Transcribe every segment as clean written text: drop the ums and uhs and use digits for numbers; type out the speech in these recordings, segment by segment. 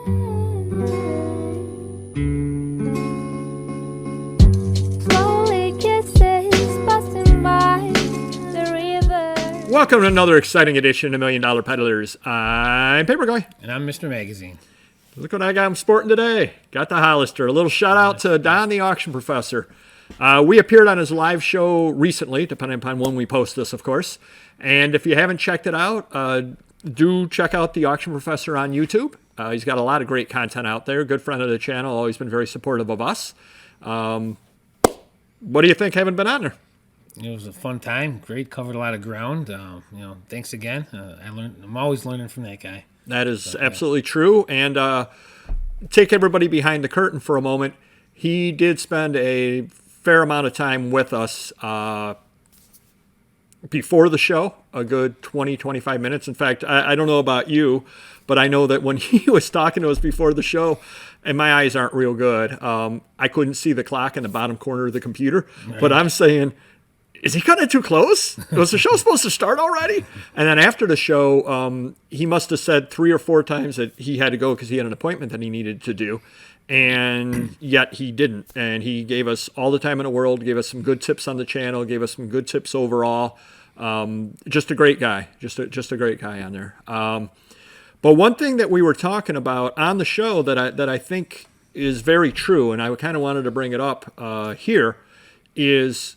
Welcome to another exciting edition of $1 Million Peddlers. I'm Paperboy. And I'm Mr. Magazine. Look what I got sporting today. Got the Hollister. A little shout out to Don the Auction Professor. We appeared on his live show recently, depending upon when we post this, of course. And if you haven't checked it out, do check out the Auction Professor on YouTube. He's got a lot of great content out there. Good friend of the channel. Always been very supportive of us. What do you think having been on there? It was a fun time. Great. Covered a lot of ground. Thanks again. I'm always learning from that guy. That is absolutely true. And take everybody behind the curtain for a moment. He did spend a fair amount of time with us before the show, a good 20, 25 minutes. In fact, I don't know about you, but I know that when he was talking to us before the show, and my eyes aren't real good, I couldn't see the clock in the bottom corner of the computer. Right. But I'm saying, is he cutting it too close? Was the show supposed to start already? And then after the show, he must have said 3 or 4 times that he had to go because he had an appointment that he needed to do. And yet he didn't. And he gave us all the time in the world, gave us some good tips on the channel, gave us some good tips overall. Just a great guy. Just a great guy on there. But one thing that we were talking about on the show that I think is very true, and I kind of wanted to bring it up here, is...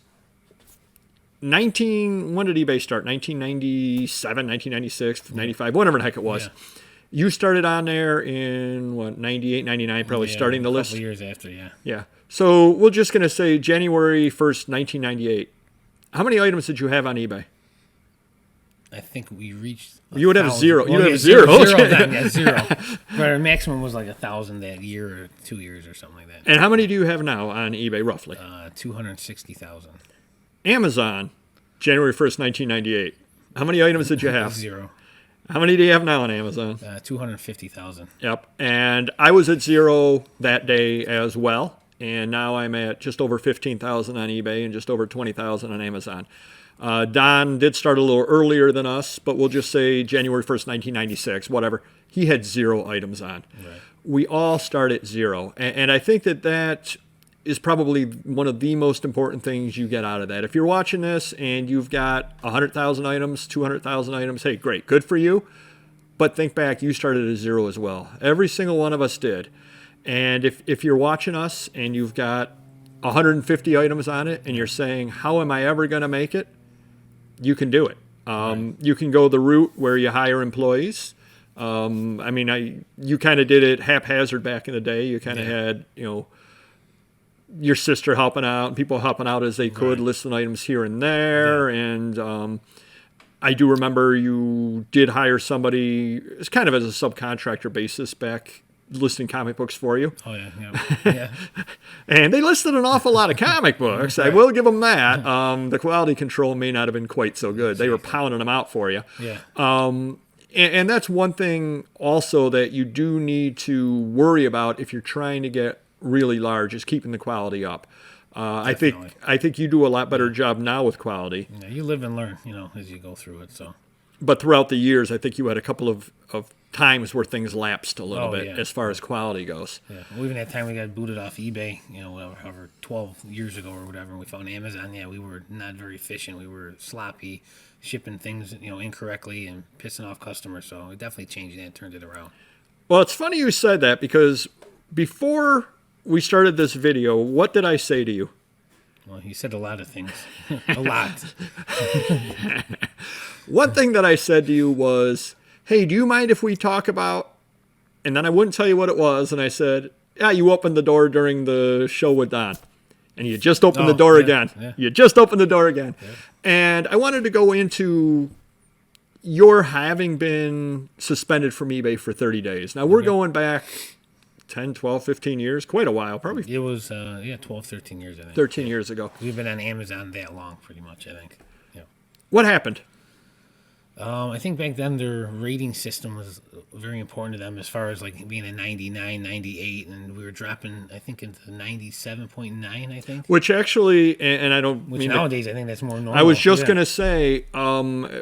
when did eBay start? 1997, 1996, 95, whatever the heck it was. Yeah. You started on there in, 98, 99, probably starting the list? A couple years after, yeah. Yeah. So we're just going to say January 1st, 1998. How many items did you have on eBay? I think we reached... You would have zero. Well, you would have zero. Zero. Zero. But our maximum was like 1,000 that year or 2 years or something like that. And how many do you have now on eBay, roughly? 260,000. Amazon, January 1st, 1998. How many items did you have? Zero. How many do you have now on Amazon? 250,000. Yep. And I was at zero that day as well. And now I'm at just over 15,000 on eBay and just over 20,000 on Amazon. Don did start a little earlier than us, but we'll just say January 1st, 1996, whatever. He had 0 items on. Right. We all start at 0. And I think that is probably one of the most important things you get out of that. If you're watching this and you've got 100,000 items, 200,000 items, hey, great, good for you. But think back, you started at 0 as well. Every single one of us did. And if you're watching us and you've got 150 items on it and you're saying, how am I ever going to make it? You can do it. Right. You can go the route where you hire employees. You kind of did it haphazard back in the day. You kind of had, your sister helping out and people helping out as they could, listing items here and there. Yeah. And I do remember you did hire somebody, it's kind of as a subcontractor basis back, listing comic books for you. Oh, yeah. And they listed an awful lot of comic books. I will give them that. The quality control may not have been quite so good. They were pounding them out for you. Yeah. And that's one thing also that you do need to worry about if you're trying to get really large, is keeping the quality up. I think you do a lot better job now with quality. Yeah, you live and learn, as you go through it. So, but throughout the years, I think you had a couple of times where things lapsed a little bit as far as quality goes. Yeah, well, even that time we got booted off eBay, whatever, 12 years ago or whatever, and we found Amazon. Yeah, we were not very efficient. We were sloppy, shipping things, incorrectly and pissing off customers. So we definitely changed that and turned it around. Well, it's funny you said that because before we started this video, what did I say to you? Well, you said a lot of things. A lot. One thing that I said to you was, hey, do you mind if we talk about... And then I wouldn't tell you what it was. And I said, yeah, you opened the door during the show with Don. And you just opened the door again. Yeah. You just opened the door again. Yeah. And I wanted to go into your having been suspended from eBay for 30 days. Now, we're going back 10, 12, 15 years, quite a while, probably. It was, 12, 13 years, I think. 13 years ago. We've been on Amazon that long, pretty much, I think. Yeah. What happened? I think back then their rating system was very important to them as far as like being a 99, 98, and we were dropping, I think, into 97.9, I think. Which actually, and I don't Which mean nowadays I think that's more normal. I was just Yeah. going to say,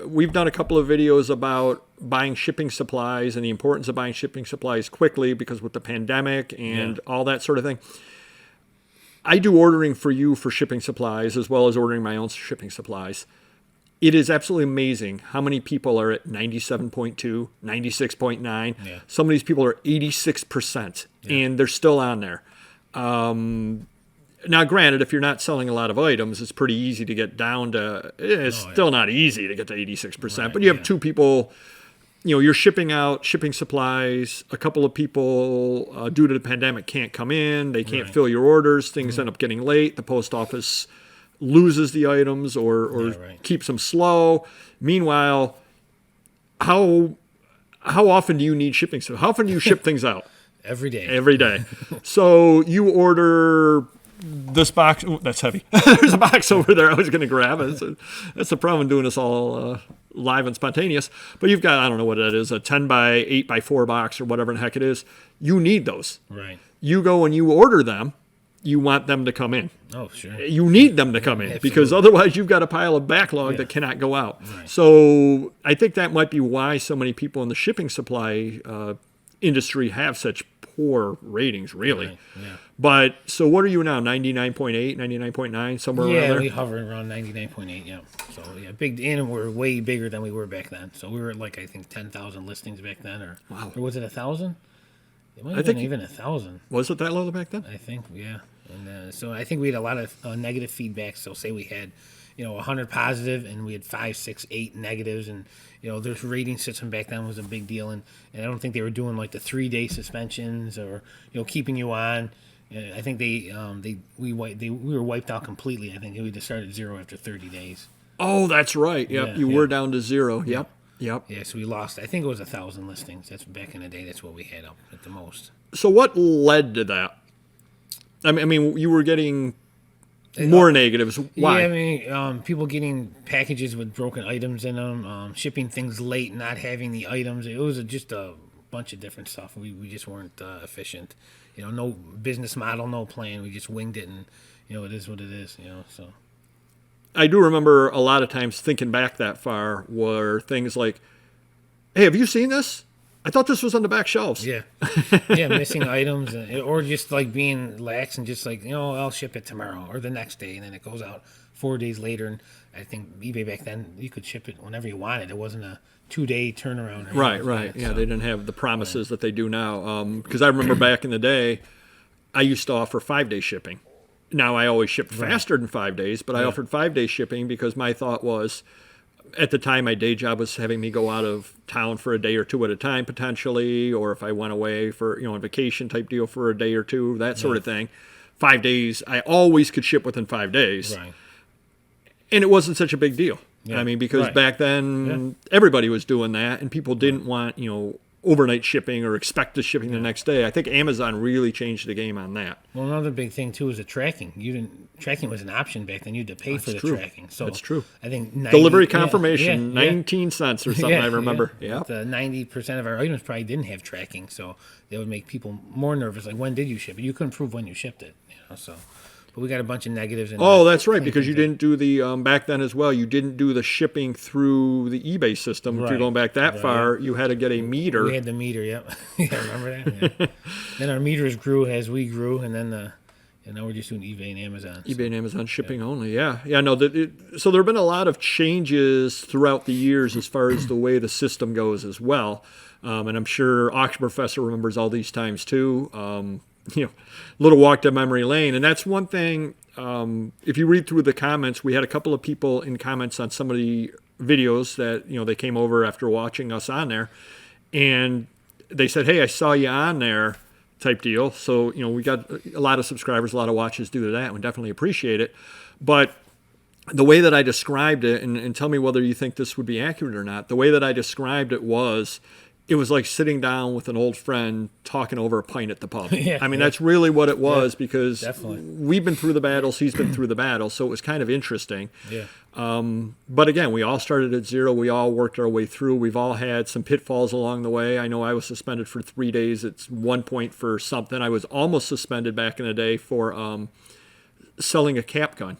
we've done a couple of videos about buying shipping supplies and the importance of buying shipping supplies quickly because with the pandemic and all that sort of thing. I do ordering for you for shipping supplies as well as ordering my own shipping supplies. It is absolutely amazing how many people are at 97.2, 96.9. Yeah. Some of these people are 86%, and they're still on there. Now, granted, if you're not selling a lot of items, it's pretty easy to get down to. It's still not easy to get to 86%, Right, but you have two people. You're shipping out shipping supplies. A couple of people, due to the pandemic, can't come in. They can't fill your orders. Things end up getting late. The post office loses the items or keeps them slow. Meanwhile, how often do you need shipping? So how often do you ship things out? Every day. Every day. So you order this box. Ooh, that's heavy. There's a box over there I was going to grab. That's the problem doing this all live and spontaneous. But you've got, I don't know what that is, a 10 by 8 by 4 box or whatever the heck it is. You need those. Right. You go and you order them. You want them to come in. Oh, sure. You need them to come in because otherwise you've got a pile of backlog that cannot go out. Right. So I think that might be why so many people in the shipping supply industry have such poor ratings, really. Right. Yeah. But so what are you now? 99.8, 99.9, somewhere around Yeah, there? we hover around 99.8, yeah. So, yeah, big, and we're way bigger than we were back then. So we were at like, I think, 10,000 listings back then. Or was it 1,000? It might have been even 1,000. Was it that low back then? I think, yeah. And so I think we had a lot of negative feedback. So say we had, 100 positive and we had 5, 6, 8 negatives. And, their rating system back then was a big deal. And I don't think they were doing like the 3-day suspensions or, keeping you on. I think we were wiped out completely. I think we just started at 0 after 30 days. Oh, that's right. Yep, Yeah, you were down to 0. Yep. Yeah, so we lost. I think it was 1,000 listings. That's back in the day. That's what we had up at the most. So what led to that? I mean, you were getting more negatives. Why? Yeah, I mean, people getting packages with broken items in them, shipping things late, not having the items. It was just a bunch of different stuff. We just weren't efficient. No business model, no plan. We just winged it, and it is what it is. So. I do remember a lot of times thinking back that far were things like, "Hey, have you seen this? I thought this was on the back shelves." Yeah, missing items, or just like being lax and just like I'll ship it tomorrow or the next day, and then it goes out 4 days later. And I think eBay back then you could ship it whenever you wanted. It wasn't a 2-day turnaround. Right. Yeah, they didn't have the promises that they do now. Because I remember back in the day, I used to offer 5-day shipping. Now I always shipped faster than 5 days, but I offered 5-day shipping because my thought was, at the time, my day job was having me go out of town for a day or two at a time potentially, or if I went away for a vacation type deal for a day or two, that sort of thing. 5 days, I always could ship within 5 days, and it wasn't such a big deal. Yeah. I mean, because back then everybody was doing that, and people didn't want overnight shipping or expect the shipping the next day. I think Amazon really changed the game on that. Well, another big thing too is the tracking. Tracking was an option back then. You had to pay for the tracking. So that's true. I think delivery confirmation, 19 cents or something. I remember. Yeah. 90% of our items probably didn't have tracking, so that would make people more nervous. Like, when did you ship it? You couldn't prove when you shipped it. So. But we got a bunch of negatives. That's right, because you didn't do the, back then as well, you didn't do the shipping through the eBay system. If you're going back that far, you had to get a meter. We had the meter, yep. Yeah, remember that? Yeah. Then our meters grew as we grew, and then and now we're just doing eBay and Amazon. eBay and Amazon shipping only, yeah. Yeah, no, so there have been a lot of changes throughout the years as far as the way the system goes as well. And I'm sure Auction Professor remembers all these times too. Little walk down memory lane. And that's one thing, if you read through the comments, we had a couple of people in comments on some of the videos that, they came over after watching us on there. And they said, "Hey, I saw you on there," type deal. So, we got a lot of subscribers, a lot of watches due to that. We definitely appreciate it. But the way that I described it, and tell me whether you think this would be accurate or not, the way that I described it was, it was like sitting down with an old friend talking over a pint at the pub. Yeah, I mean, yeah. that's really what it was, because definitely. we've been through the battles, he's been through the battles, so it was kind of interesting. Yeah. But again, we all started at zero. We all worked our way through. We've all had some pitfalls along the way. I know I was suspended for 3 days at one point for something. I was almost suspended back in the day for selling a cap gun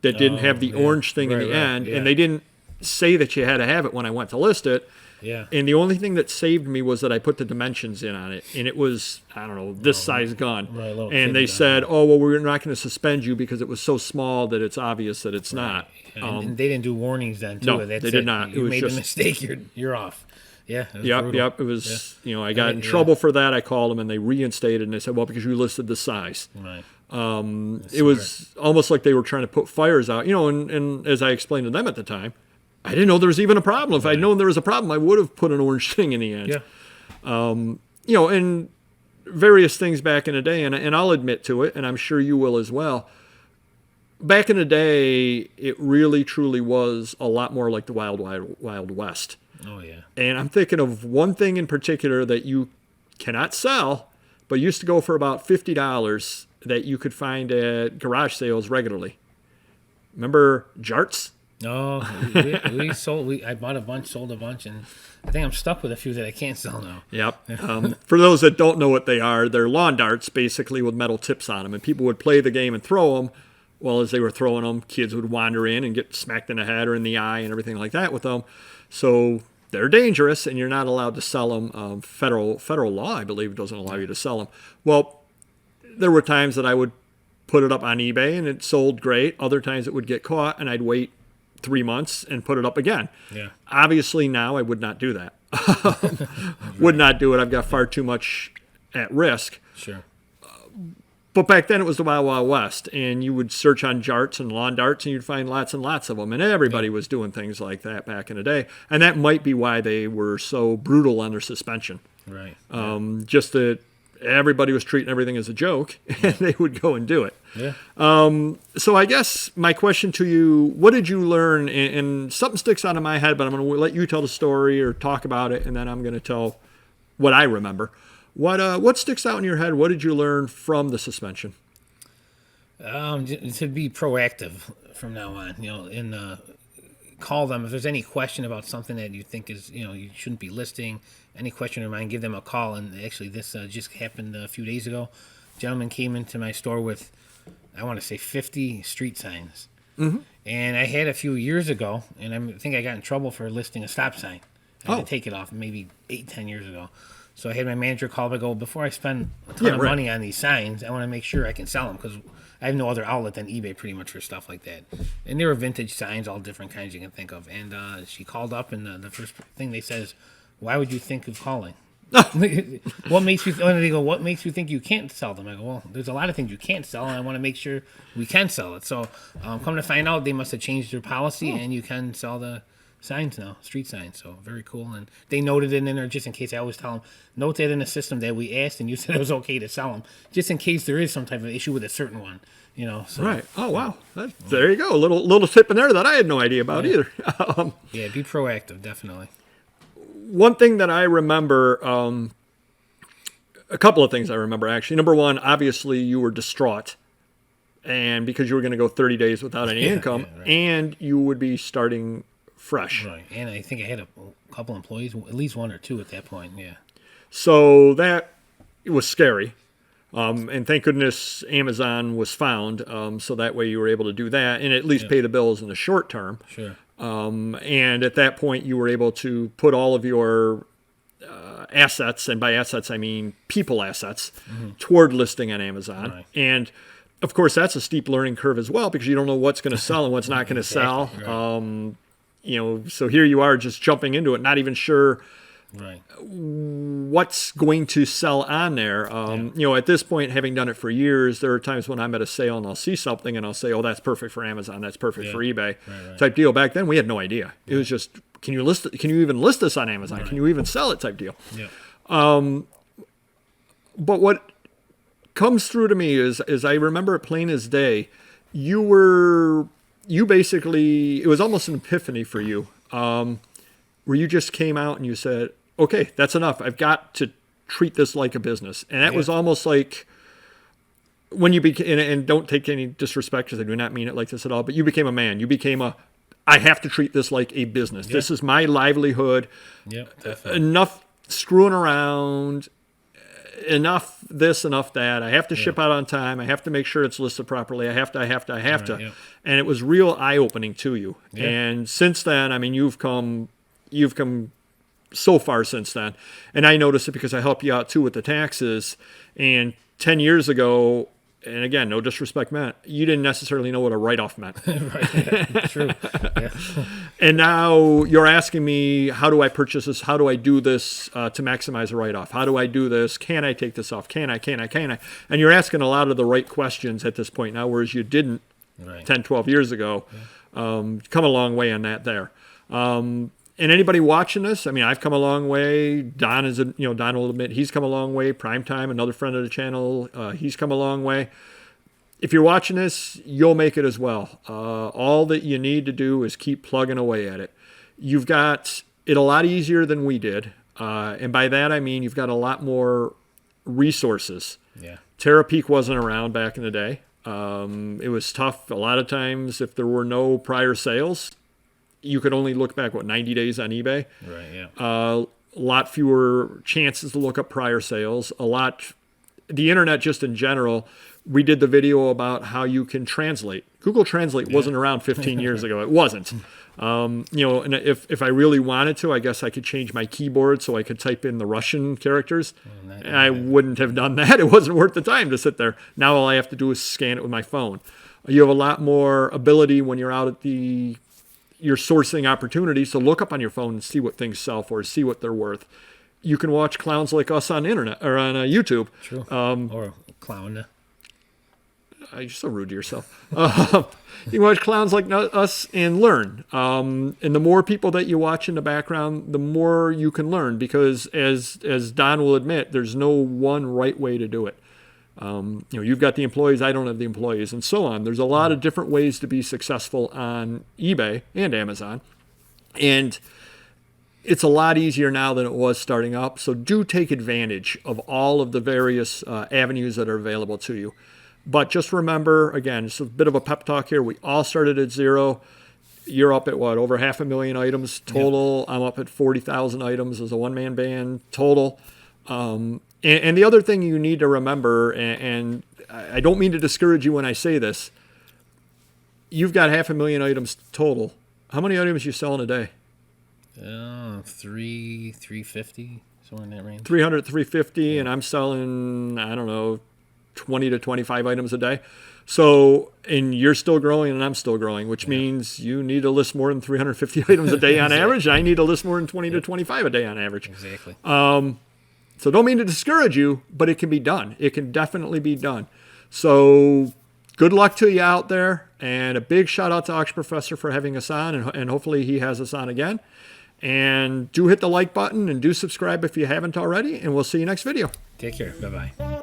that didn't have the orange thing in the end, yeah. and they didn't say that you had to have it when I went to list it. Yeah. And the only thing that saved me was that I put the dimensions in on it, and it was, I don't know, this size gun. Right, a little and they kid said, gun. oh, well, we're not going to suspend you because it was so small that it's obvious that it's not. And they didn't do warnings then, too. No, That's they did not. You It was made just- a mistake, you're off. Yeah. It was brutal. Yep. It was, I got in Yeah. trouble for that. I called them, and they reinstated, and they said, well, because you listed the size. Right. It was almost like they were trying to put fires out, and as I explained to them at the time, I didn't know there was even a problem. If I'd known there was a problem, I would have put an orange thing in the end. Yeah. And various things back in the day, and I'll admit to it, and I'm sure you will as well. Back in the day, it really, truly was a lot more like the Wild West. Oh, yeah. And I'm thinking of one thing in particular that you cannot sell, but used to go for about $50 that you could find at garage sales regularly. Remember jarts? No, we sold. I bought a bunch, sold a bunch, and I think I'm stuck with a few that I can't sell now. Yep. For those that don't know what they are, they're lawn darts, basically, with metal tips on them. And people would play the game and throw them. Well, as they were throwing them, kids would wander in and get smacked in the head or in the eye and everything like that with them. So they're dangerous, and you're not allowed to sell them. Federal law, I believe, doesn't allow you to sell them. Well, there were times that I would put it up on eBay, and it sold great. Other times it would get caught, and I'd wait 3 months and put it up again. Yeah. Obviously, now I would not do that. Would not do it. I've got far too much at risk. Sure. But back then it was the Wild Wild West, and you would search on jarts and lawn darts, and you'd find lots and lots of them, and everybody was doing things like that back in the day. And that might be why they were so brutal on their suspension. Right. Just that everybody was treating everything as a joke, and they would go and do it. Yeah. So I guess my question to you, what did you learn? And something sticks out of my head, but I'm going to let you tell the story or talk about it, and then I'm going to tell what I remember. What sticks out in your head? What did you learn from the suspension? To be proactive from now on, and call them if there's any question about something that you think is, you shouldn't be listing. Any question in mind, give them a call. And actually, this just happened a few days ago. A gentleman came into my store with, I want to say, 50 street signs. Mm-hmm. And I had a few years ago, and I think I got in trouble for listing a stop sign. I had to take it off maybe 10 years ago. So I had my manager call. I go, before I spend a ton of money on these signs, I want to make sure I can sell them, because I have no other outlet than eBay pretty much for stuff like that. And they were vintage signs, all different kinds you can think of. And she called up, and the first thing they said is, why would you think of calling? What makes you? And they go, what makes you think you can't sell them? I go, well, there's a lot of things you can't sell, and I want to make sure we can sell it. So come to find out, they must have changed their policy, and you can sell the signs now, street signs. So very cool. And they noted it in there just in case. I always tell them, note that in the system that we asked, and you said it was okay to sell them, just in case there is some type of issue with a certain one. So, Right. Oh, wow. There you go. A little tip in there that I had no idea about either. Yeah, be proactive, definitely. One thing that I remember, a couple of things I remember, actually. Number one, obviously you were distraught, and because you were going to go 30 days without any income, right. and you would be starting fresh. Right. And I think I had a couple employees, at least one or two at that point, yeah. So that was scary. And thank goodness Amazon was found, so that way you were able to do that and at least pay the bills in the short term. Sure. And at that point, you were able to put all of your assets, and by assets I mean people assets, toward listing on Amazon. Right. And of course, that's a steep learning curve as well, because you don't know what's going to sell and what's not going to sell. Right. So here you are just jumping into it, not even sure Right. what's going to sell on there. At this point, having done it for years, there are times when I'm at a sale and I'll see something and I'll say, oh, that's perfect for Amazon, that's perfect for eBay, right. type deal. Back then, we had no idea. It was just, can you list it? Can you even list this on Amazon? Can you even sell it, type deal? Yeah. But what comes through to me is I remember it plain as day. You basically, it was almost an epiphany for you, where you just came out and you said, okay, that's enough. I've got to treat this like a business. And that was almost like when you became, and don't take any disrespect because I do not mean it like this at all, but you became a man. You became I have to treat this like a business. Yeah. This is my livelihood. Yep, definitely. Enough screwing around, enough this, enough that. I have to ship out on time. I have to make sure it's listed properly. I have to. Yeah. And it was real eye-opening to you. Yeah. And since then, I mean, you've come so far since then. And I noticed it because I help you out too with the taxes. And 10 years ago, and again, no disrespect meant, you didn't necessarily know what a write-off meant. Right, yeah, true. Yeah. And now you're asking me, how do I purchase this? How do I do this to maximize a write-off? How do I do this? Can I take this off? Can I? And you're asking a lot of the right questions at this point now, whereas you didn't 10, 12 years ago. Yeah. Come a long way on that there. And anybody watching this, I mean, I've come a long way. Don Don will admit he's come a long way. Primetime, another friend of the channel, he's come a long way. If you're watching this, you'll make it as well. All that you need to do is keep plugging away at it. You've got it a lot easier than we did. And by that, I mean, you've got a lot more resources. Yeah. TerraPeak wasn't around back in the day. It was tough. A lot of times, if there were no prior sales, you could only look back, 90 days on eBay? Right, yeah. A lot fewer chances to look up prior sales. The internet just in general, we did the video about how you can translate. Google Translate wasn't around 15 years ago. It wasn't. And if I really wanted to, I guess I could change my keyboard so I could type in the Russian characters. I wouldn't have done that. It wasn't worth the time to sit there. Now all I have to do is scan it with my phone. You have a lot more ability when you're out at you're sourcing opportunities to look up on your phone and see what things sell for, see what they're worth. You can watch clowns like us on internet or on YouTube. True. Or clown. You're so rude to yourself. You can watch clowns like us and learn. And the more people that you watch in the background, the more you can learn. Because as Don will admit, there's no one right way to do it. You've got the employees, I don't have the employees, and so on. There's a lot of different ways to be successful on eBay and Amazon. And it's a lot easier now than it was starting up. So do take advantage of all of the various avenues that are available to you. But just remember, again, it's a bit of a pep talk here. We all started at zero. You're up at over 500,000 items total. Yep. I'm up at 40,000 items as a one-man band total. And the other thing you need to remember, and I don't mean to discourage you when I say this, you've got 500,000 items total. How many items you sell in a day? 350, somewhere in that range. 300, 350, and I'm selling, 20 to 25 items a day. So, and you're still growing and I'm still growing, which means you need to list more than 350 items a day on average. I need to list more than 20 to 25 a day on average. Exactly. So don't mean to discourage you, but it can be done. It can definitely be done. So good luck to you out there. And a big shout out to Auction Professor for having us on, and hopefully he has us on again. And do hit the like button and do subscribe if you haven't already, and we'll see you next video. Take care. Bye-bye.